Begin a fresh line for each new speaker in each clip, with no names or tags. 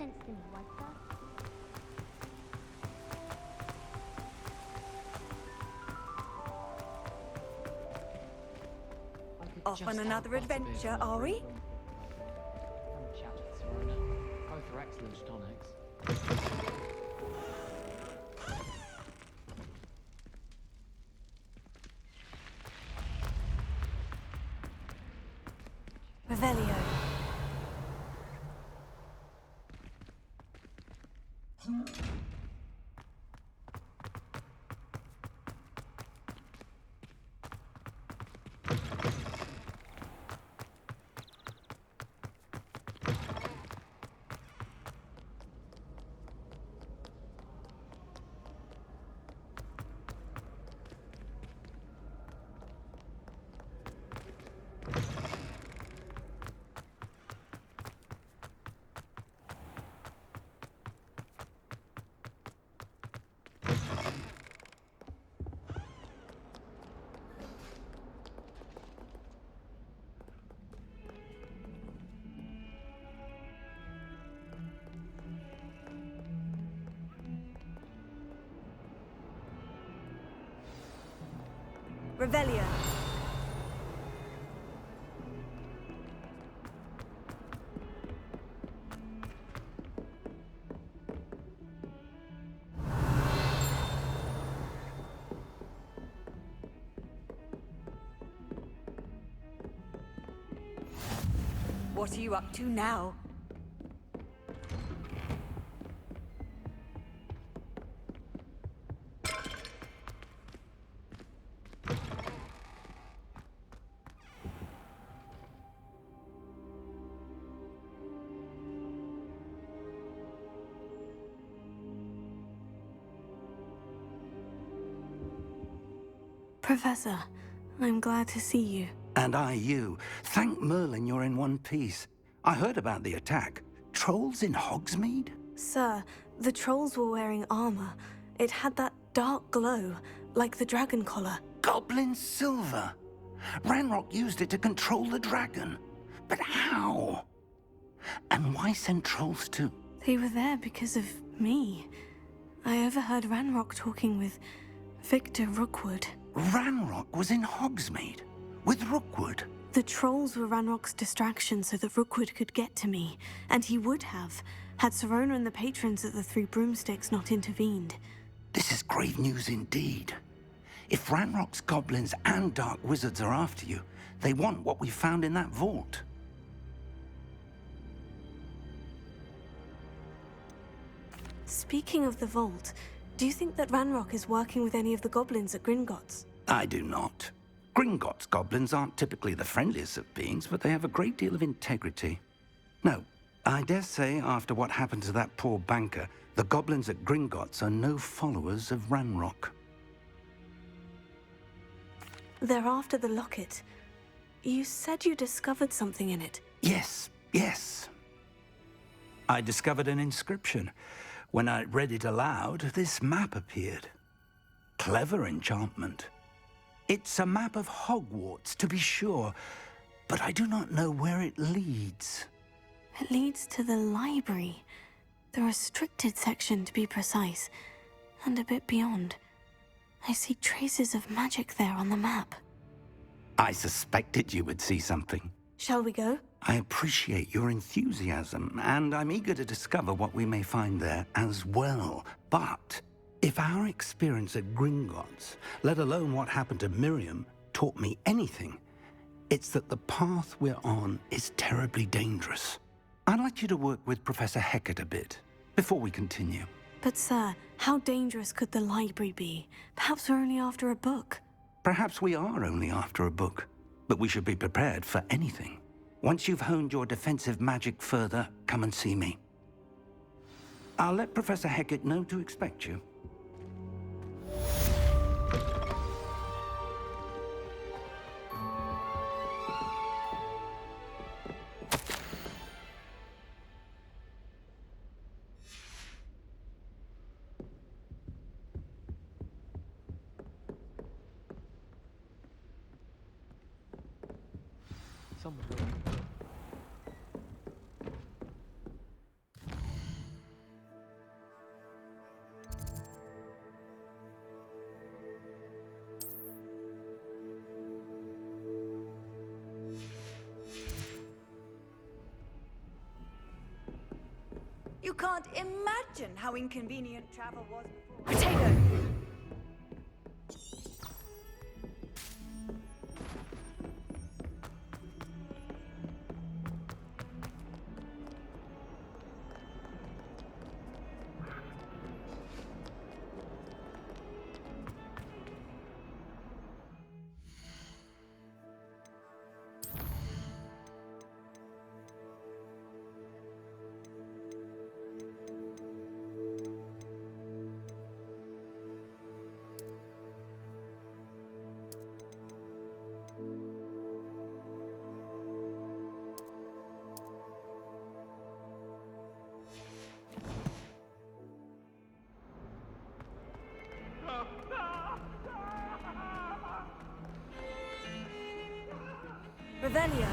sense to me, was there?
Off on another adventure, are we?
Have a chat with Serona. Both are excellent tonics.
Revelio. Revelio. What are you up to now?
Professor, I'm glad to see you.
And I you. Thank Merlin you're in one piece. I heard about the attack. Trolls in Hogsmeade?
Sir, the trolls were wearing armor. It had that dark glow, like the dragon collar.
Goblin silver! Ranrock used it to control the dragon. But how? And why send trolls too?
They were there because of me. I overheard Ranrock talking with Victor Rookwood.
Ranrock was in Hogsmeade? With Rookwood?
The trolls were Ranrock's distraction so that Rookwood could get to me, and he would have, had Serona and the patrons at the Three Broomsticks not intervened.
This is grave news indeed. If Ranrock's goblins and dark wizards are after you, they want what we found in that vault.
Speaking of the vault, do you think that Ranrock is working with any of the goblins at Gringotts?
I do not. Gringotts goblins aren't typically the friendliest of beings, but they have a great deal of integrity. No, I dare say after what happened to that poor banker, the goblins at Gringotts are no followers of Ranrock.
They're after the locket. You said you discovered something in it.
Yes. I discovered an inscription. When I read it aloud, this map appeared. Clever enchantment. It's a map of Hogwarts, to be sure, but I do not know where it leads.
It leads to the library. The restricted section, to be precise, and a bit beyond. I see traces of magic there on the map.
I suspected you would see something.
Shall we go?
I appreciate your enthusiasm, and I'm eager to discover what we may find there as well. But if our experience at Gringotts, let alone what happened to Miriam, taught me anything, it's that the path we're on is terribly dangerous. I'd like you to work with Professor Hecat a bit, before we continue.
But sir, how dangerous could the library be? Perhaps we're only after a book.
Perhaps we are only after a book, but we should be prepared for anything. Once you've honed your defensive magic further, come and see me. I'll let Professor Hecat know to expect you.
Someone will.
can't imagine how inconvenient travel was before. Potato! Revelio.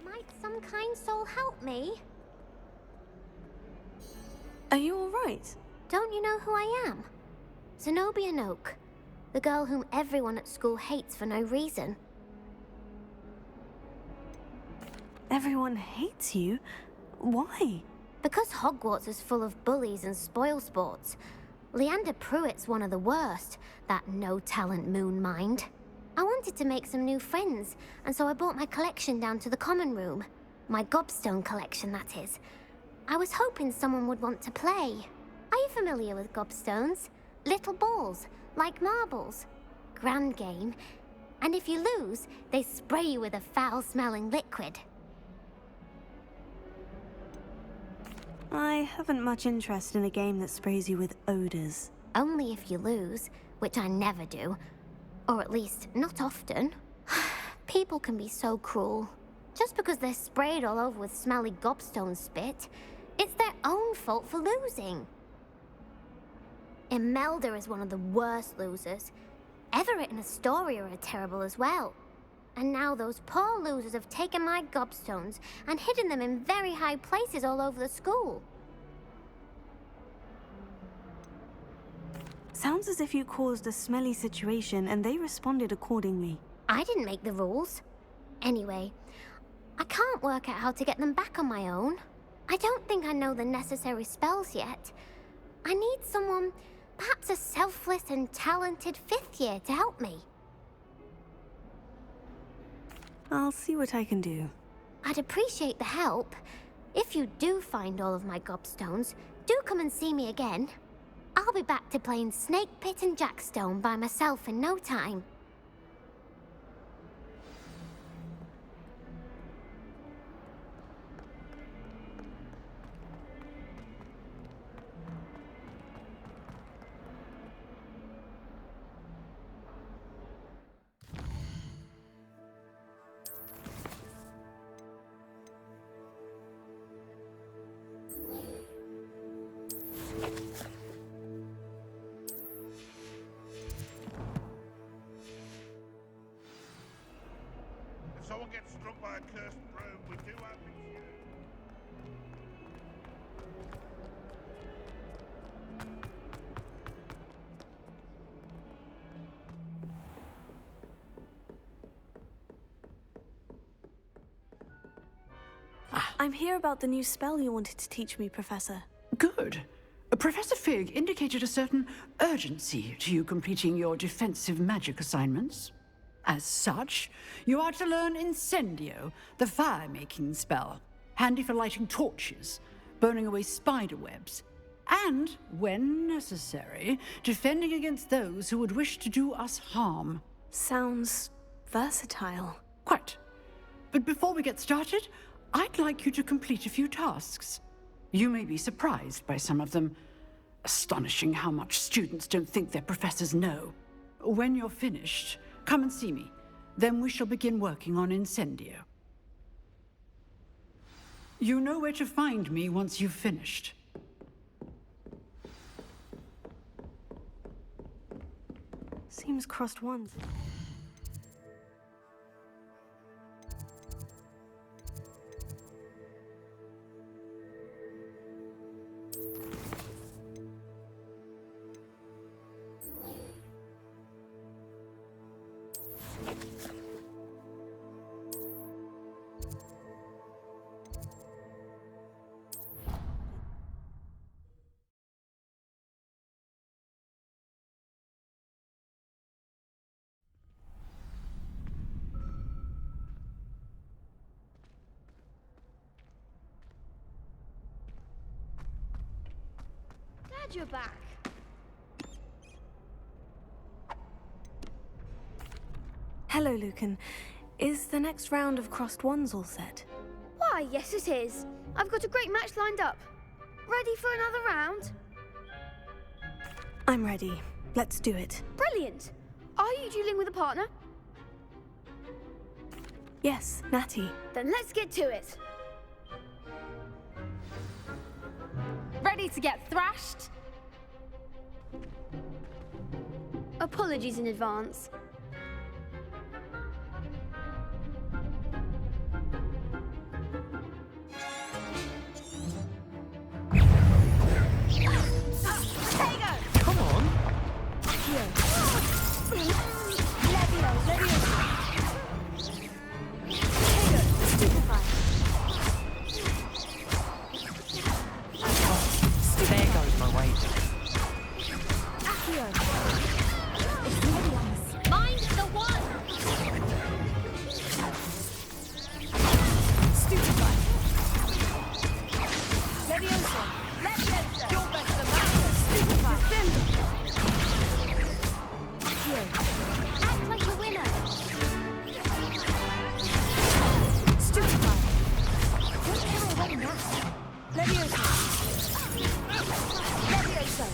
Might some kind soul help me?
Are you all right?
Don't you know who I am? Zenobia Noak, the girl whom everyone at school hates for no reason.
Everyone hates you? Why?
Because Hogwarts is full of bullies and spoilsports. Leander Pruitt's one of the worst, that no-talent moon mind. I wanted to make some new friends, and so I brought my collection down to the common room. My gobstone collection, that is. I was hoping someone would want to play. Are you familiar with gobstones? Little balls, like marbles. Grand game. And if you lose, they spray you with a foul-smelling liquid.
I haven't much interest in a game that sprays you with odors.
Only if you lose, which I never do. Or at least, not often. People can be so cruel. Just because they're sprayed all over with smelly gobstone spit, it's their own fault for losing. Imelda is one of the worst losers. Everett and Astoria are terrible as well. And now those poor losers have taken my gobstones and hidden them in very high places all over the school.
Sounds as if you caused a smelly situation and they responded accordingly.
I didn't make the rules. Anyway, I can't work out how to get them back on my own. I don't think I know the necessary spells yet. I need someone, perhaps a selfless and talented fifth year to help me.
I'll see what I can do.
I'd appreciate the help. If you do find all of my gobstones, do come and see me again. I'll be back to playing Snake Pit and Jackstone by myself in no time.
If someone gets struck by a cursed broom, we do have it here.
I'm here about the new spell you wanted to teach me, Professor.
Good. Professor Fig indicated a certain urgency to you completing your defensive magic assignments. As such, you are to learn Incendio, the fire-making spell, handy for lighting torches, burning away spider webs, and, when necessary, defending against those who would wish to do us harm.
Sounds versatile.
Quite. But before we get started, I'd like you to complete a few tasks. You may be surprised by some of them. Astonishing how much students don't think their professors know. When you're finished, come and see me. Then we shall begin working on Incendio. You know where to find me once you've finished.
Seems crossed once.
Glad you're back.
Hello, Lucan. Is the next round of crossed wands all set?
Why, yes it is. I've got a great match lined up. Ready for another round?
I'm ready. Let's do it.
Brilliant. Are you dueling with a partner?
Yes, Natty.
Then let's get to it.
Ready to get thrashed?
Apologies in advance.
Come on! There goes my wager.
Mind the one!
Stupefy.
Leviosa! Leviosa!
You're better than that. Stupefy.
Act like a winner!
Stupefy.
What can I win now? Leviosa! Leviosa!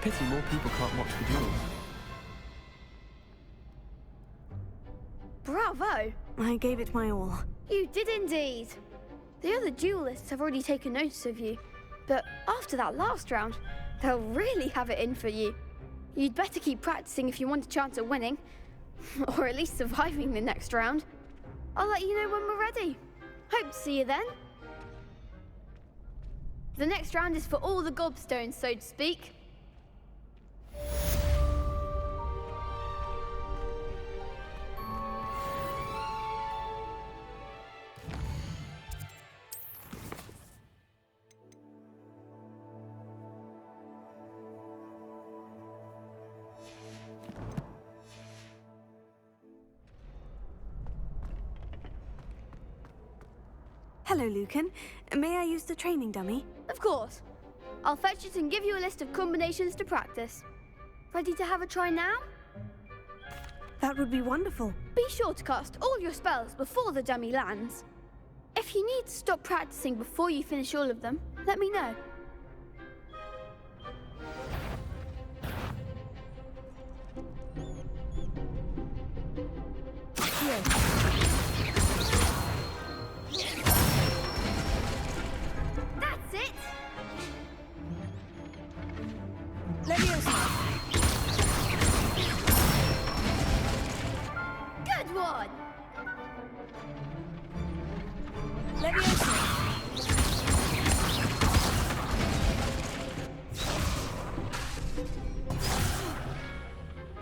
Pity more people can't watch the duels.
Bravo!
I gave it my all.
You did indeed. The other duelists have already taken notice of you, but after that last round, they'll really have it in for you. You'd better keep practicing if you want a chance at winning, or at least surviving the next round. I'll let you know when we're ready. Hope to see you then. The next round is for all the gobstones, so to speak.
Hello, Lucan. May I use the training dummy?
Of course. I'll fetch it and give you a list of combinations to practice. Ready to have a try now?
That would be wonderful.
Be sure to cast all your spells before the dummy lands. If you need to stop practicing before you finish all of them, let me know. That's it! Leviosa! Good one! Leviosa!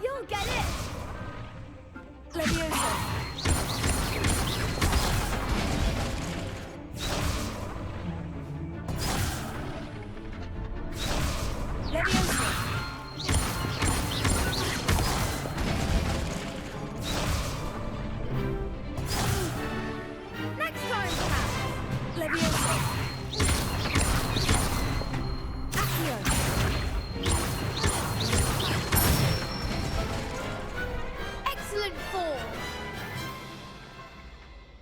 You'll get it! Leviosa! Leviosa! Next time, perhaps! Leviosa! Accio! Excellent form!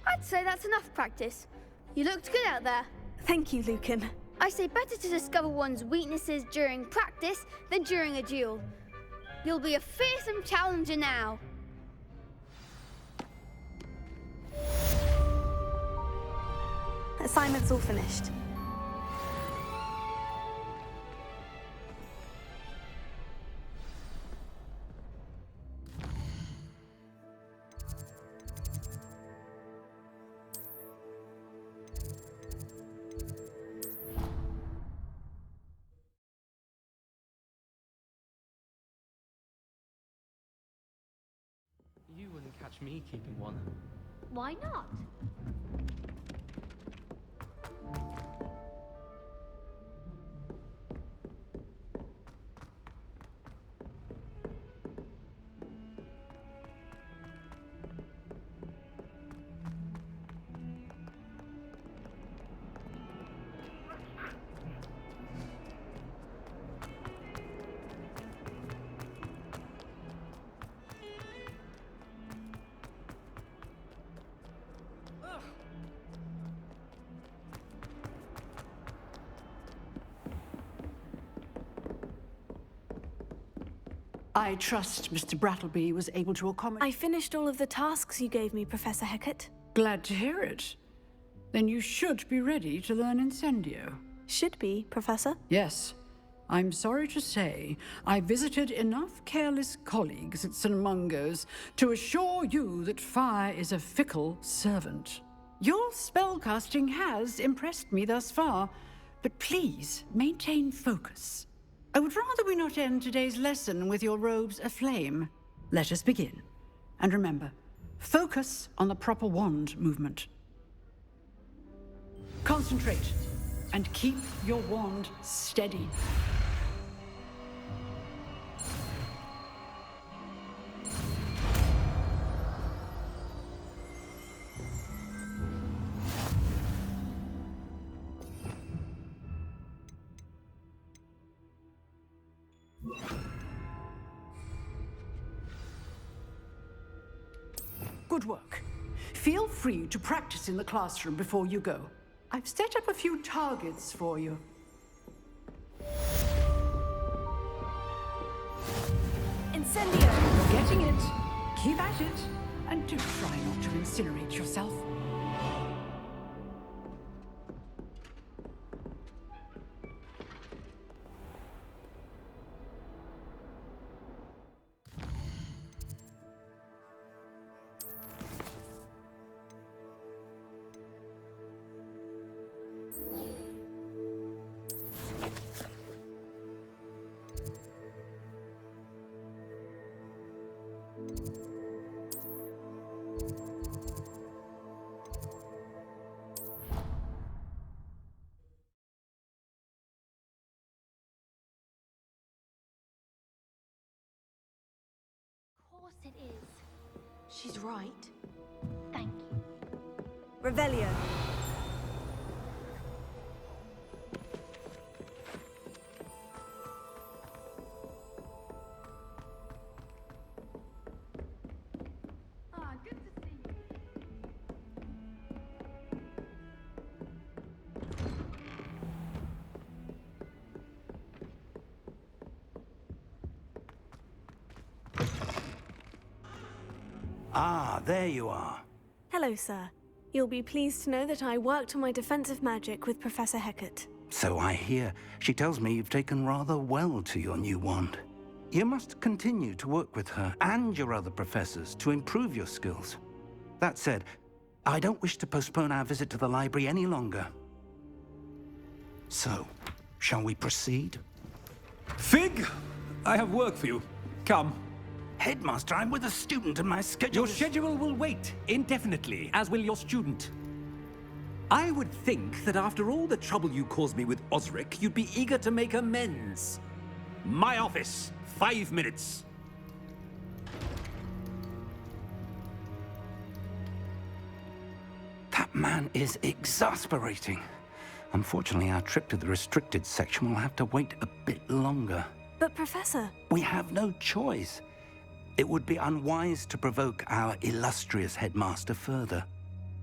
I'd say that's enough practice. You looked good out there.
Thank you, Lucan.
I say better to discover one's weaknesses during practice than during a duel. You'll be a fearsome challenger now.
Assignment's all finished.
You wouldn't catch me keeping one.
Why not?
I trust Mr. Brattleby was able to accommodate...
I finished all of the tasks you gave me, Professor Hecat.
Glad to hear it. Then you should be ready to learn Incendio.
Should be, Professor.
Yes. I'm sorry to say, I visited enough careless colleagues at St. Mungo's to assure you that fire is a fickle servant. Your spellcasting has impressed me thus far, but please maintain focus. I would rather we not end today's lesson with your robes aflame. Let us begin. And remember, focus on the proper wand movement. Concentrate, and keep your wand steady. Good work. Feel free to practice in the classroom before you go. I've set up a few targets for you.
Incendio!
You're getting it. Keep at it. And do try not to incinerate yourself.
Of course it is.
She's right.
Thank you.
Revelio.
Ah, good to see you.
Ah, there you are.
Hello, sir. You'll be pleased to know that I worked on my defensive magic with Professor Hecat.
So I hear. She tells me you've taken rather well to your new wand. You must continue to work with her and your other professors to improve your skills. That said, I don't wish to postpone our visit to the library any longer. So, shall we proceed?
Fig! I have work for you. Come.
Headmaster, I'm with a student and my schedule
Your schedule will wait indefinitely, as will your student. I would think that after all the trouble you caused me with Osric, you'd be eager to make amends. My office, 5 minutes.
That man is exasperating. Unfortunately, our trip to the restricted section will have to wait a bit longer.
But, Professor...
We have no choice. It would be unwise to provoke our illustrious headmaster further.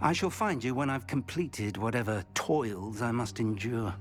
I shall find you when I've completed whatever toils I must endure.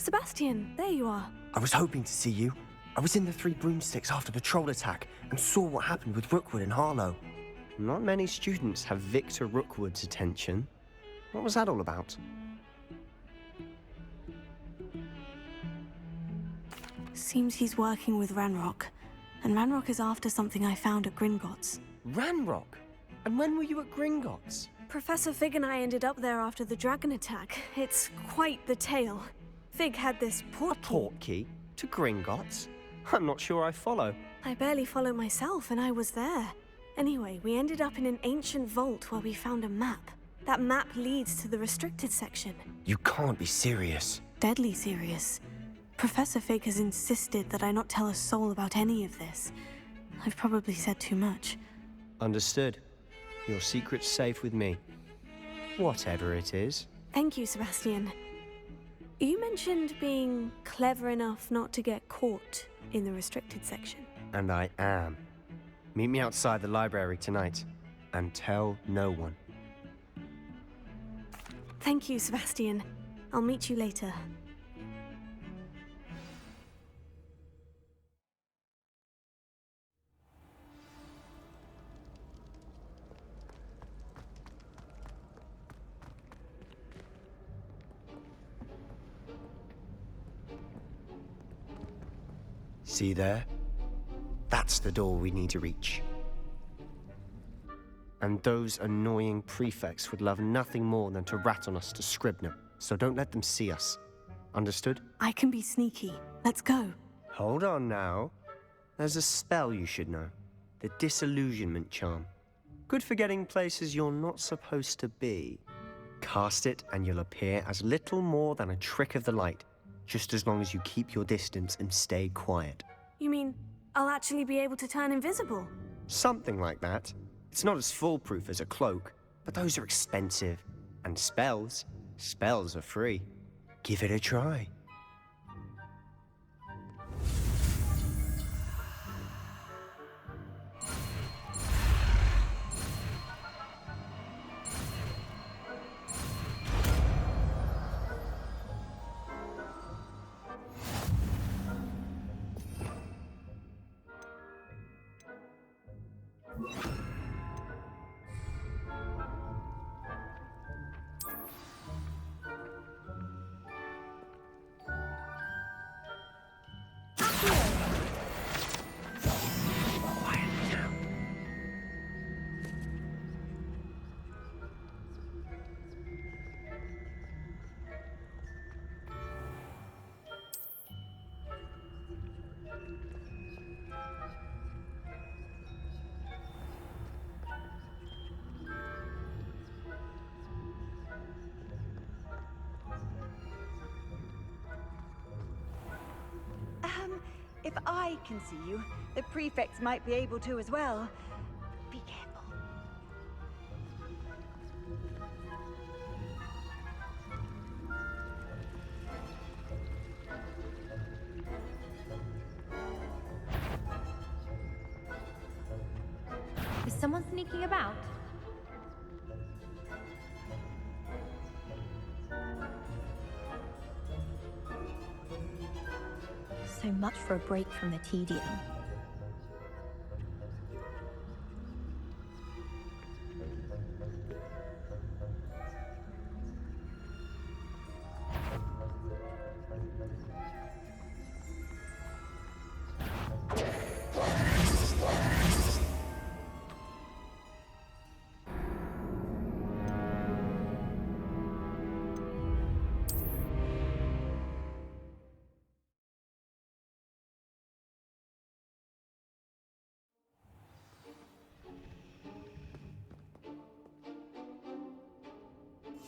Sebastian, there you are.
I was hoping to see you. I was in the Three Broomsticks after the troll attack and saw what happened with Rookwood and Harlow. Not many students have Victor Rookwood's attention. What was that all about?
Seems he's working with Ranrock. And Ranrock is after something I found at Gringotts.
Ranrock? And when were you at Gringotts?
Professor Fig and I ended up there after the dragon attack. It's quite the tale. Fig had this portkey.
A portkey? To Gringotts? I'm not sure I follow.
I barely follow myself, and I was there. Anyway, we ended up in an ancient vault where we found a map. That map leads to the restricted section.
You can't be serious.
Deadly serious. Professor Fig has insisted that I not tell a soul about any of this. I've probably said too much.
Understood. Your secret's safe with me. Whatever it is.
Thank you, Sebastian. You mentioned being clever enough not to get caught in the restricted section.
And I am. Meet me outside the library tonight, and tell no one.
Thank you, Sebastian. I'll meet you later.
See there? That's the door we need to reach. And those annoying prefects would love nothing more than to rat on us to Scribner, so don't let them see us. Understood?
I can be sneaky. Let's go.
Hold on now. There's a spell you should know. The Disillusionment Charm. Good for getting places you're not supposed to be. Cast it and you'll appear as little more than a trick of the light, just as long as you keep your distance and stay quiet.
You mean I'll actually be able to turn invisible?
Something like that. It's not as foolproof as a cloak, but those are expensive. And spells are free. Give it a try.
If I can see you, the prefects might be able to as well. Be careful.
Is someone sneaking about?
So much for a break from the tedium.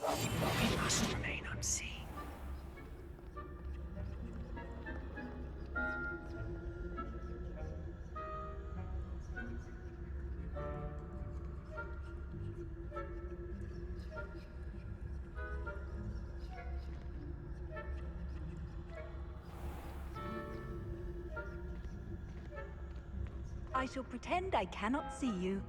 We must remain unseen.
I shall pretend I cannot see you.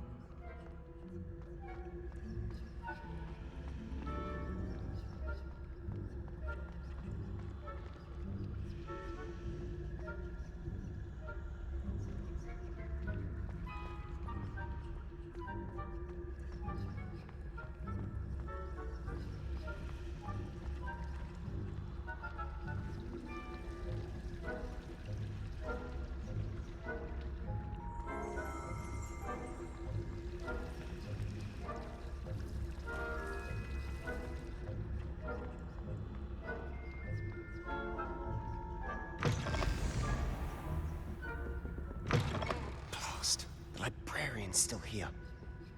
man's still here.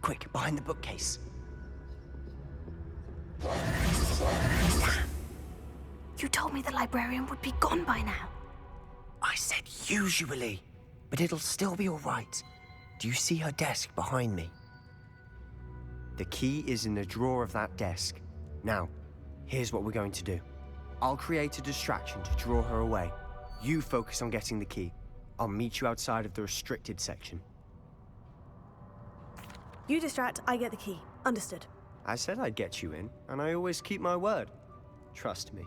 Quick, behind the bookcase.
You told me the librarian would be gone by now.
I said usually, but it'll still be all right. Do you see her desk behind me? The key is in the drawer of that desk. Now, here's what we're going to do. I'll create a distraction to draw her away. You focus on getting the key. I'll meet you outside of the restricted section.
You distract, I get the key. Understood.
I said I'd get you in, and I always keep my word. Trust me.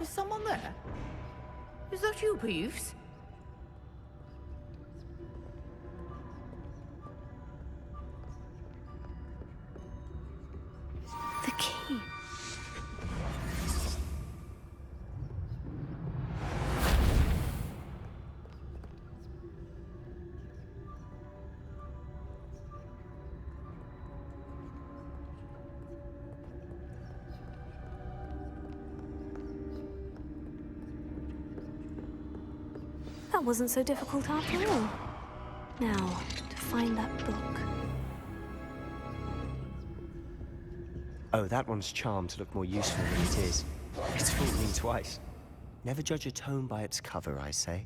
Is someone there? Is that you, Peeves?
The key. That wasn't so difficult after all. Now, to find that book.
Oh, that one's charmed to look more useful than it is. It's fooled me twice. Never judge a tome by its cover, I say.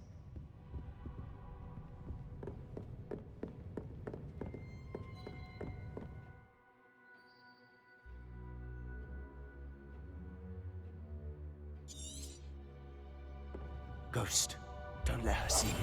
Ghost, don't let her see you.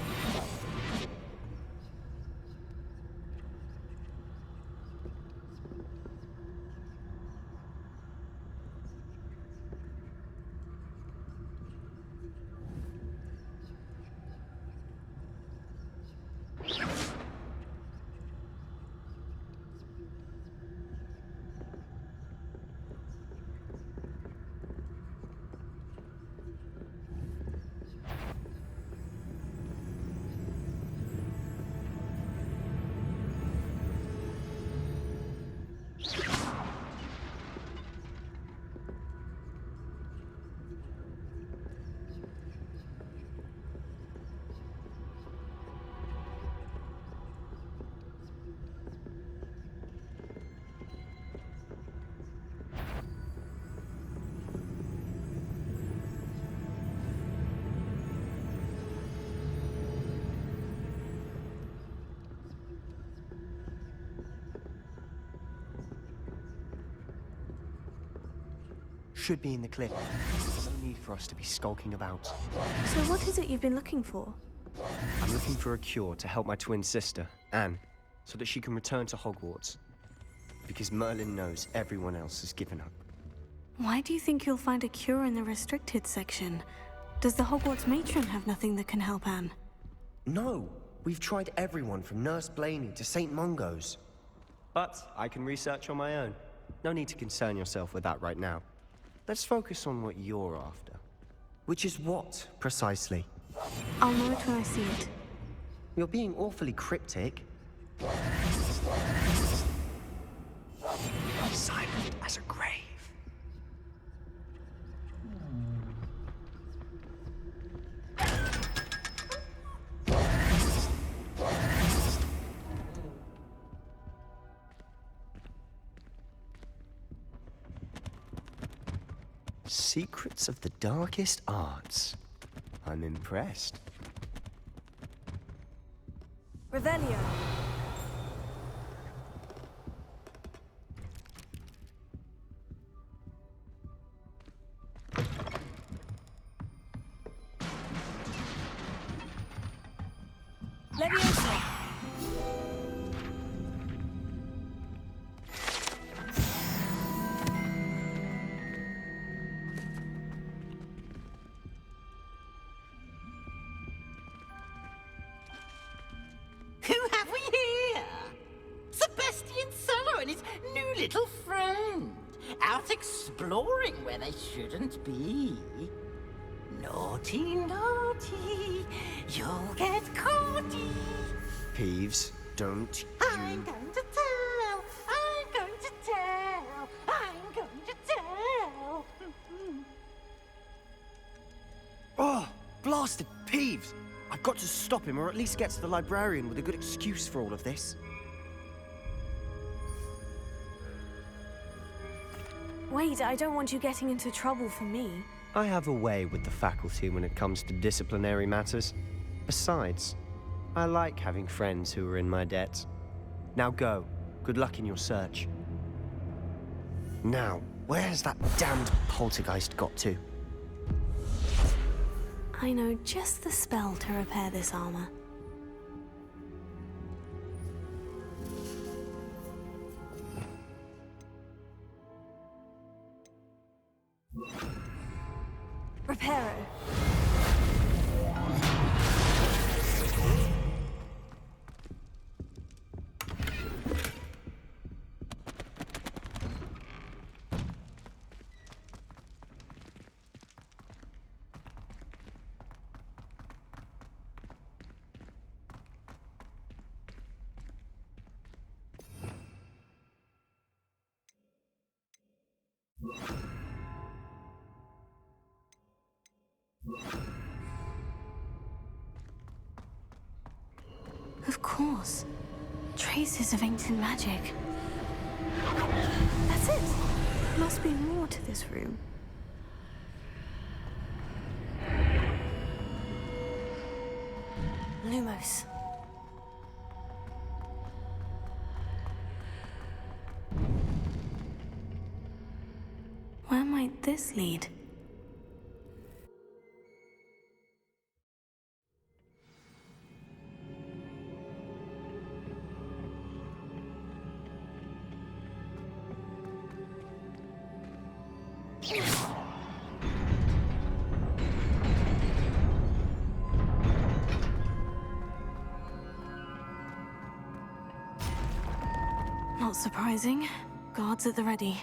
Should be in the cliff. No need for us to be skulking about.
So what is it you've been looking for?
I'm looking for a cure to help my twin sister, Anne, so that she can return to Hogwarts. Because Merlin knows everyone else has given up.
Why do you think you'll find a cure in the restricted section? Does the Hogwarts matron have nothing that can help Anne?
No! We've tried everyone from Nurse Blaney to St. Mungo's. But I can research on my own. No need to concern yourself with that right now. Let's focus on what you're after. Which is what, precisely?
I'll know it when I see it.
You're being awfully cryptic. Silent as a grave. Secrets of the darkest arts. I'm impressed.
Revelio. Leviosa.
Who have we here? Sebastian Cello and his new little friend, out exploring where they shouldn't be. Naughty, naughty, you'll get caughty.
Peeves, don't
I'm going to tell, I'm going to tell, I'm going to tell.
Oh, blasted Peeves! I've got to stop him, or at least get to the librarian with a good excuse for all of this.
Wait, I don't want you getting into trouble for me.
I have a way with the faculty when it comes to disciplinary matters. Besides, I like having friends who are in my debt. Now go. Good luck in your search. Now, where's that damned poltergeist got to?
I know just the spell to repair this armor.
Reparo.
Of course. Traces of ancient magic. That's it. Must be more to this room.
Lumos.
Where might this lead? Not surprising. Guards at the ready.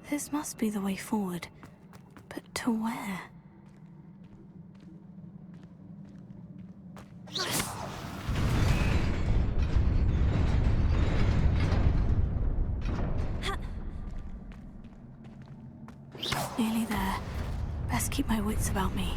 This must be the way forward. But to where? Nearly there. Best keep my wits about me.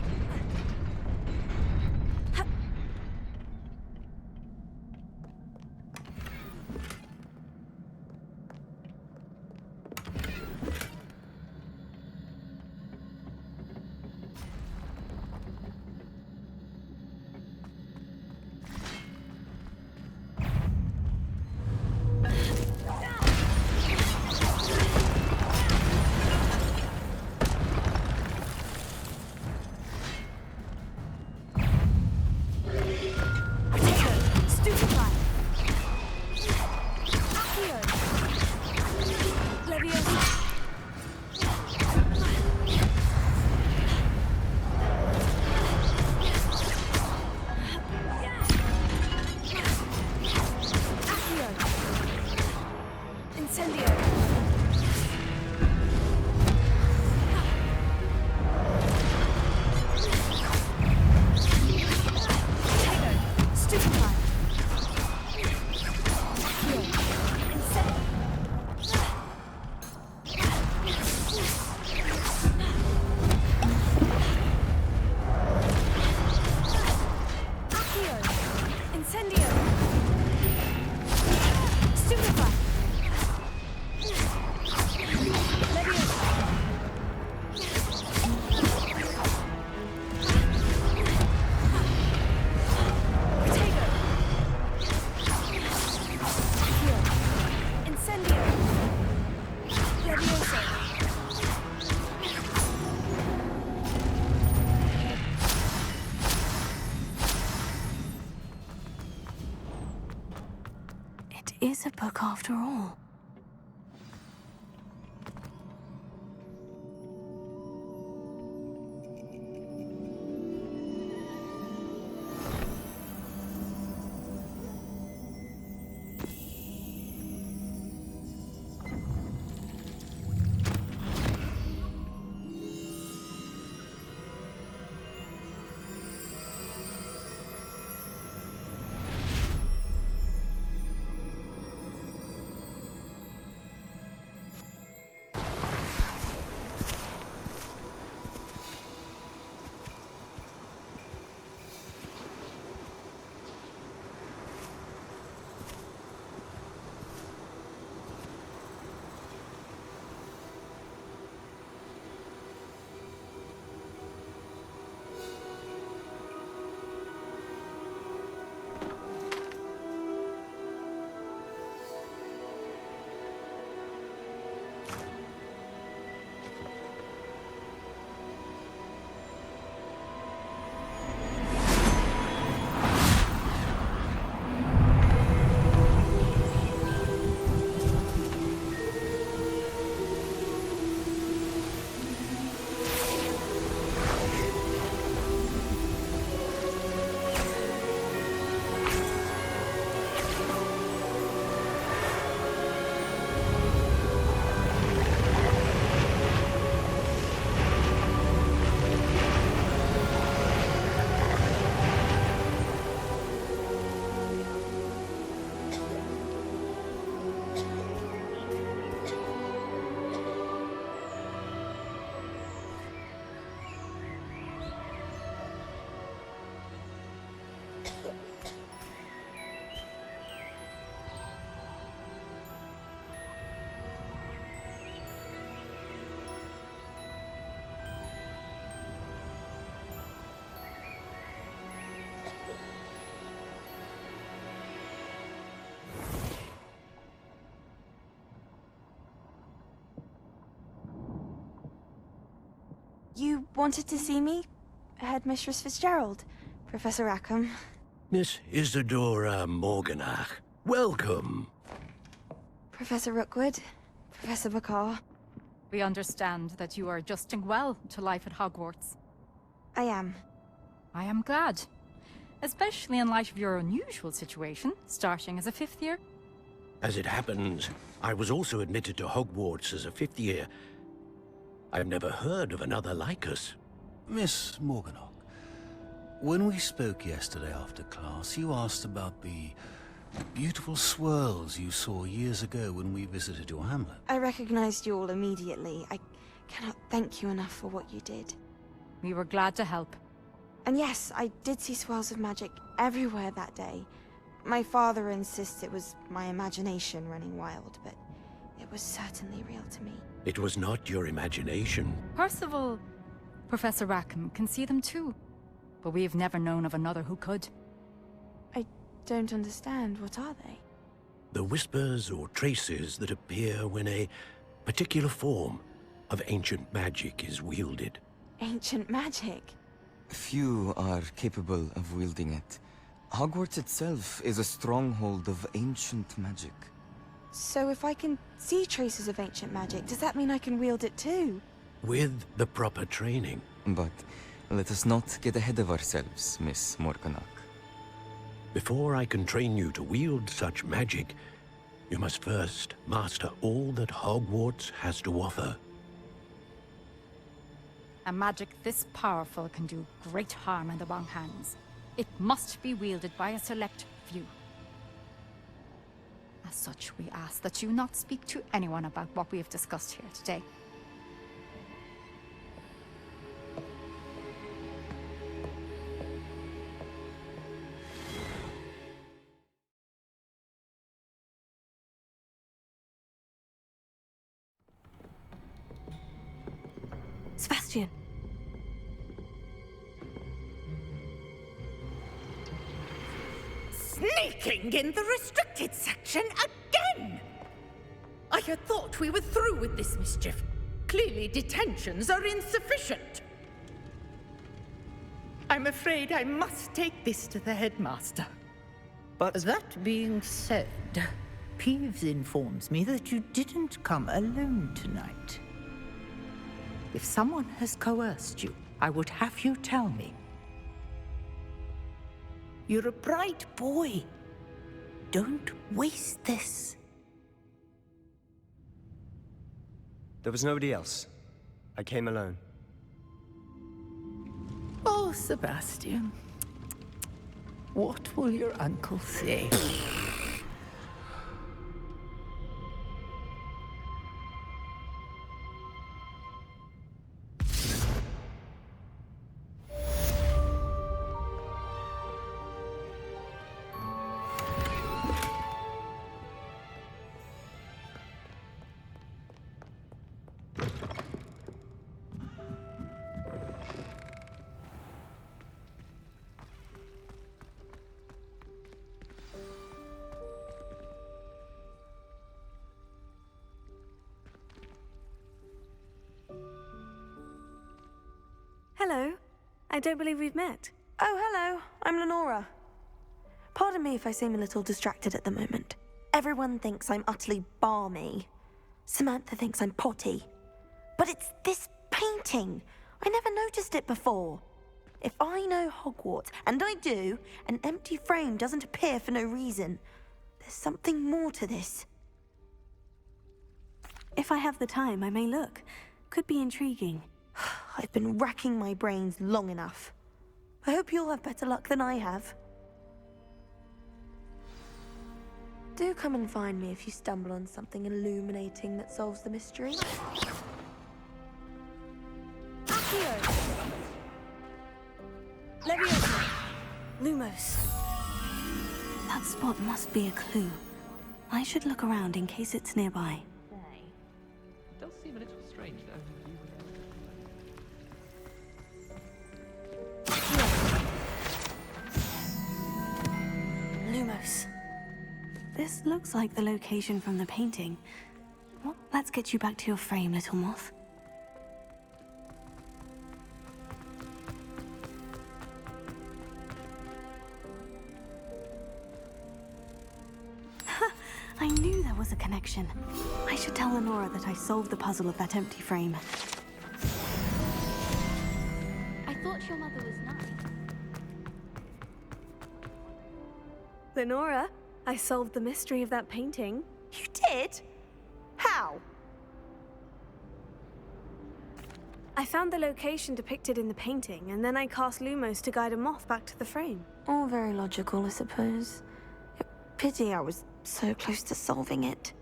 Superfly. Incendio! Superfly!
It is a book after all.
You wanted to see me? Headmistress Fitzgerald? Professor Rackham?
Miss Isadora Morganach, welcome.
Professor Rookwood? Professor Bakar?
We understand that you are adjusting well to life at Hogwarts.
I am.
I am glad. Especially in light of your unusual situation, starting as a 5th year.
As it happens, I was also admitted to Hogwarts as a 5th year. I've never heard of another like us.
Miss Morganach, when we spoke yesterday after class, you asked about the beautiful swirls you saw years ago when we visited your hamlet.
I recognized you all immediately. I cannot thank you enough for what you did.
We were glad to help.
And yes, I did see swirls of magic everywhere that day. My father insists it was my imagination running wild, but it was certainly real to me.
It was not your imagination.
Percival, Professor Rackham can see them too. But we have never known of another who could.
I don't understand. What are they?
The whispers or traces that appear when a particular form of ancient magic is wielded.
Ancient magic?
Few are capable of wielding it. Hogwarts itself is a stronghold of ancient magic.
So if I can see traces of ancient magic, does that mean I can wield it too?
With the proper training.
But let us not get ahead of ourselves, Miss Morganach.
Before I can train you to wield such magic, you must first master all that Hogwarts has to offer.
A magic this powerful can do great harm in the wrong hands. It must be wielded by a select few. As such, we ask that you not speak to anyone about what we have discussed here today.
Sebastian.
Sneaking in the restricted section again! I had thought we were through with this mischief. Clearly detentions are insufficient. I'm afraid I must take this to the headmaster.
But
that being said, Peeves informs me that you didn't come alone tonight. If someone has coerced you, I would have you tell me. You're a bright boy. Don't waste this.
there was nobody else. I came alone.
Oh, Sebastian. What will your uncle say?
Hello. I don't believe we've met.
Oh, hello. I'm Lenora. Pardon me if I seem a little distracted at the moment. Everyone thinks I'm utterly balmy. Samantha thinks I'm potty. But it's this painting. I never noticed it before. If I know Hogwarts, and I do, an empty frame doesn't appear for no reason. There's something more to this.
If I have the time, I may look. Could be intriguing.
I've been racking my brains long enough. I hope you'll have better luck than I have. Do come and find me if you stumble on something illuminating that solves the mystery.
Accio! Leviosa! Lumos.
That spot must be a clue. I should look around in case it's nearby.
It does seem a little strange, though.
Lumos.
This looks like the location from the painting. Well, let's get you back to your frame, little moth. I knew there was a connection. I should tell Lenora that I solved the puzzle of that empty frame.
I thought your mother was nice.
Lenora, I solved the mystery of that painting.
You did? How?
I found the location depicted in the painting, and then I cast Lumos to guide a moth back to the frame.
All very logical, I suppose. Pity I was so close to solving it.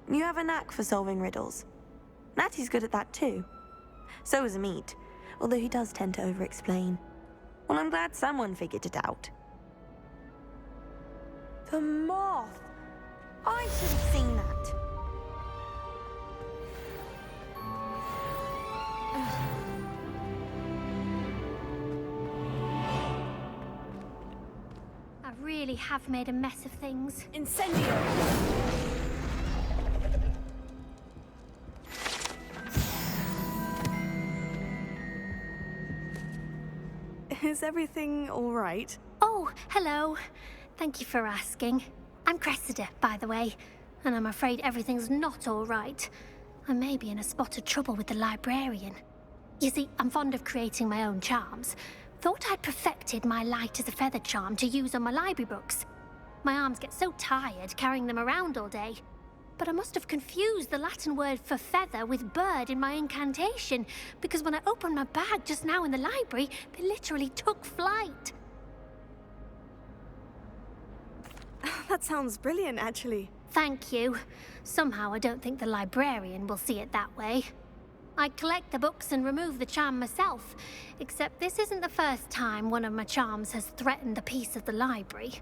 You have a knack for solving riddles. Natty's good at that too. So is Amit, although he does tend to over-explain. Well, I'm glad someone figured it out. The moth! I should have seen that.
I really have made a mess of things.
Incendio! Is everything all right?
Oh, hello. Thank you for asking. I'm Cressida, by the way, and I'm afraid everything's not all right. I may be in a spot of trouble with the librarian. You see, I'm fond of creating my own charms. Thought I'd perfected my light as a feather charm to use on my library books. My arms get so tired carrying them around all day. But I must have confused the Latin word for feather with bird in my incantation, because when I opened my bag just now in the library, they literally took flight.
That sounds brilliant, actually.
Thank you. Somehow I don't think the librarian will see it that way. I collect the books and remove the charm myself, except this isn't the first time one of my charms has threatened the peace of the library.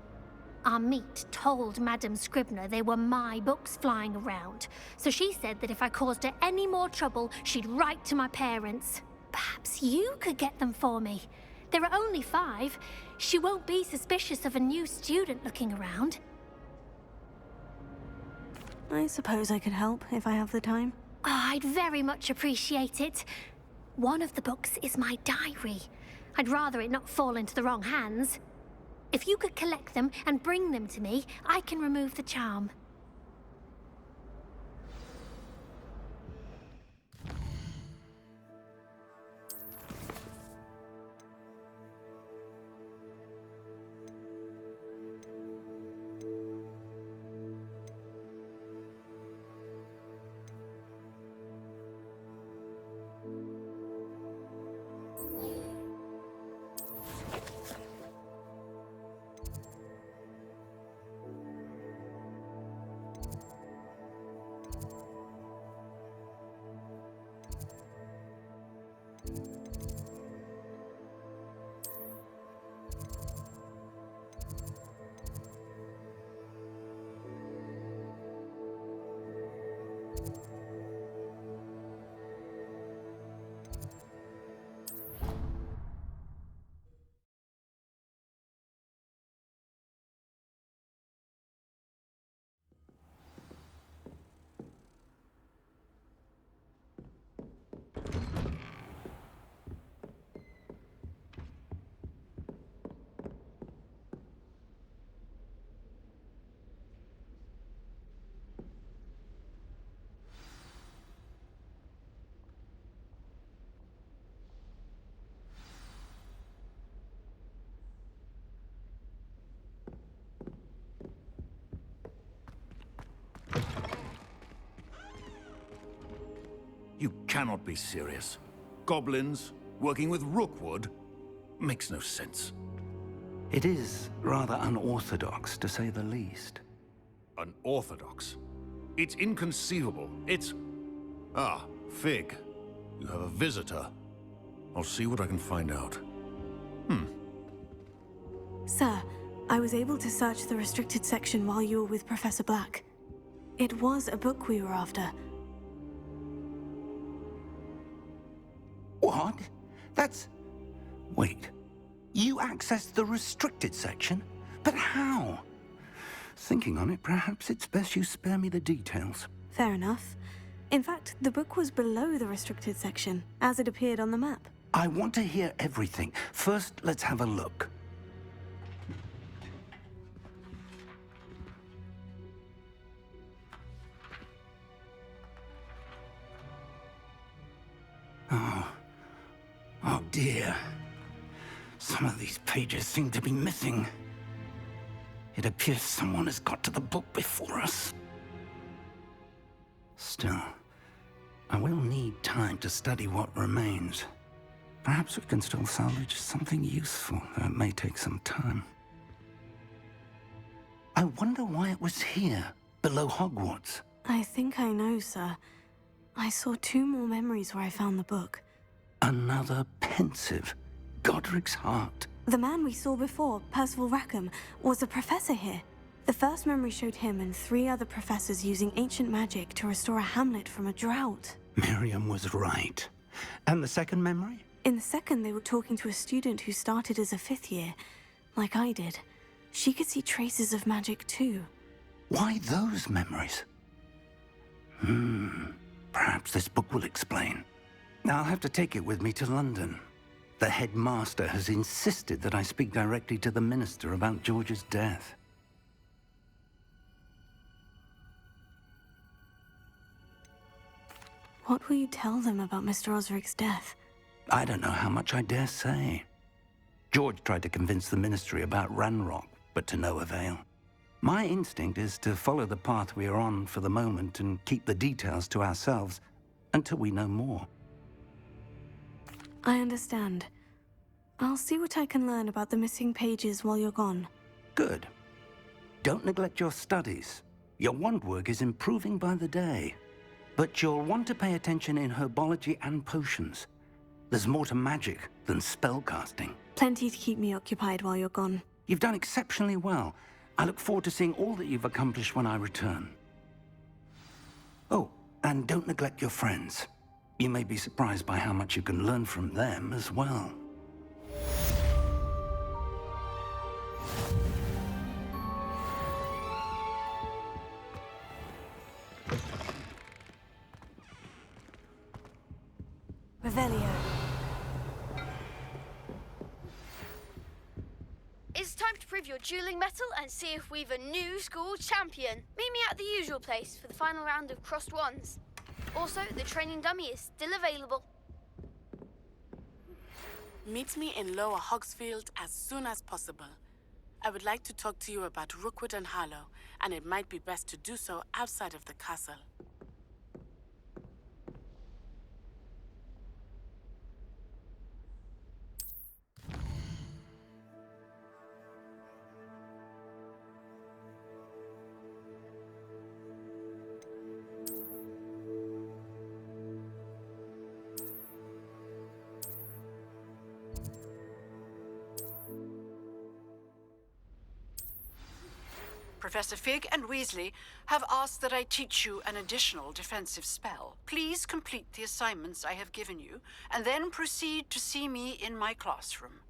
Amit told Madame Scribner they were my books flying around, so she said that if I caused her any more trouble, she'd write to my parents. Perhaps you could get them for me. There are only 5. She won't be suspicious of a new student looking around.
I suppose I could help if I have the time.
Oh, I'd very much appreciate it. One of the books is my diary. I'd rather it not fall into the wrong hands. If you could collect them and bring them to me, I can remove the charm.
You cannot be serious. Goblins working with Rookwood makes no sense.
It is rather unorthodox, to say the least.
Unorthodox? It's inconceivable. It's... Ah, Fig. You have a visitor. I'll see what I can find out.
Sir, I was able to search the restricted section while you were with Professor Black. It was a book we were after.
What? That's... Wait. You accessed the restricted section? But how? Thinking on it, perhaps it's best you spare me the details.
Fair enough. In fact, the book was below the restricted section, as it appeared on the map.
I want to hear everything. First, let's have a look. Oh dear. Some of these pages seem to be missing. It appears someone has got to the book before us. Still, I will need time to study what remains. Perhaps we can still salvage something useful, though it may take some time. I wonder why it was here, below Hogwarts.
I think I know, sir. I saw 2 more memories where I found the book.
Another pensive. Godric's heart.
The man we saw before, Percival Rackham, was a professor here. The first memory showed him and 3 other professors using ancient magic to restore a hamlet from a drought.
Miriam was right. And the second memory?
In the second, they were talking to a student who started as a 5th year, like I did. She could see traces of magic too.
Why those memories? Perhaps this book will explain. I'll have to take it with me to London. The headmaster has insisted that I speak directly to the minister about George's death.
What will you tell them about Mr. Osric's death?
I don't know how much I dare say. George tried to convince the ministry about Ranrock, but to no avail. My instinct is to follow the path we are on for the moment and keep the details to ourselves until we know more.
I understand. I'll see what I can learn about the missing pages while you're gone.
Good. don't neglect your studies. Your wand work is improving by the day. But you'll want to pay attention in herbology and potions. There's more to magic than spellcasting.
Plenty to keep me occupied while you're gone.
You've done exceptionally well. I look forward to seeing all that you've accomplished when I return. Oh, and don't neglect your friends. You may be surprised by how much you can learn from them as well.
Revelio.
It's time to prove your dueling mettle and see if we've a new school champion. Meet me at the usual place for the final round of crossed wands. Also, the training dummy is still available.
Meet me in Lower Hogsfield as soon as possible. I would like to talk to you about Rookwood and Harlow, and it might be best to do so outside of the castle.
Professor Fig and Weasley have asked that I teach you an additional defensive spell. Please complete the assignments I have given you, and then proceed to see me in my classroom.